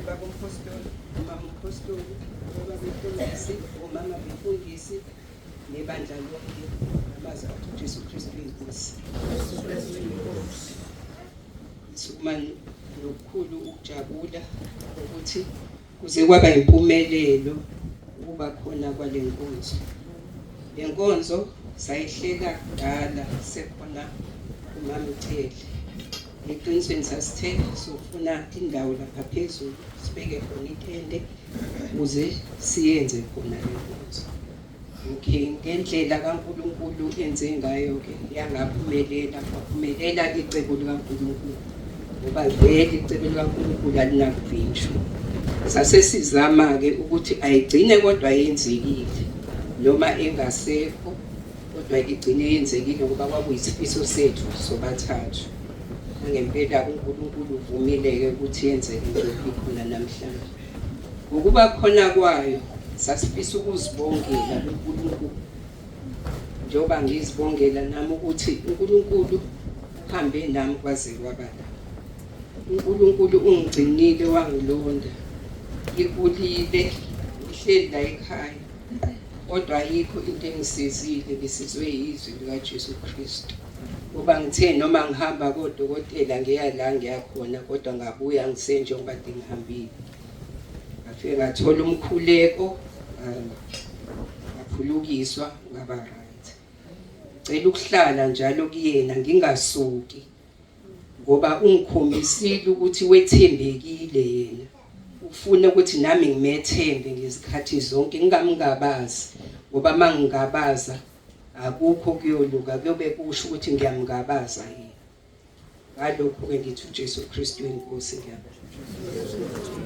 baba umpostoli, umama umpostoli, baba befundisi, umama befundisi, nebandla lonke abaza uJesu Kristu inkosi. Sukuma nokukhulu ukujabula ukuthi kuze kwaba impumelelo ukuba khona kwale nkonzo. Le nkonzo sayihlela kudala sekhona umama uCele. Eqinisweni sasithe sofuna indawo lapha phezulu sibeke khona itende ukuze siyenze khona le nkonzo. Okay, ngendlela kaNkulunkulu enze ngayo ke yaphumelela icebo likaNkulunkulu. Ngoba vele icebo likaNkulunkulu alinakuvinjwa. Sasesizama ke ukuthi ayigcine kodwa yenzekile noma engasekho kodwa igcine yenzekile ngoba kwakuyisifiso sethu sobathathu. Ngempela uNkulunkulu uvumile ke ukuthi yenzeke into ikhona namhlanje. Ngokuba khona kwayo sasifisa ukuzibongela uNkulunkulu. Njoba ngizibongela nami ukuthi uNkulunkulu uhambe nami kwaze kwabala. uNkulunkulu ungigcinile wangilonda. Ngikhulile ngihleli la ekhaya. Kodwa ayikho into engisizile besizwe izwi likaJesu Kristu. Ngoba ngithe noma ngihamba kodokotela ngiya la ngiyakhona kodwa ngabuya ngisenje ngoba ngihambile. Ngafike ngathola umkhuleko, ngaphulukiswa ngaba right. Ngicela ukuhlala njalo kuyena ngingasuki ngoba ungikhombisile ukuthi wethembekile yena. Ufuna ukuthi nami ngimethembe ngezikhathi zonke ngingamngabazi ngoba mangingabaza akukho kuyoluka kuyobe kusho ukuthi ngiyamngabaza yena. Ngalokho ke ngithi uJesu Kristu inkosi ngiyabonga.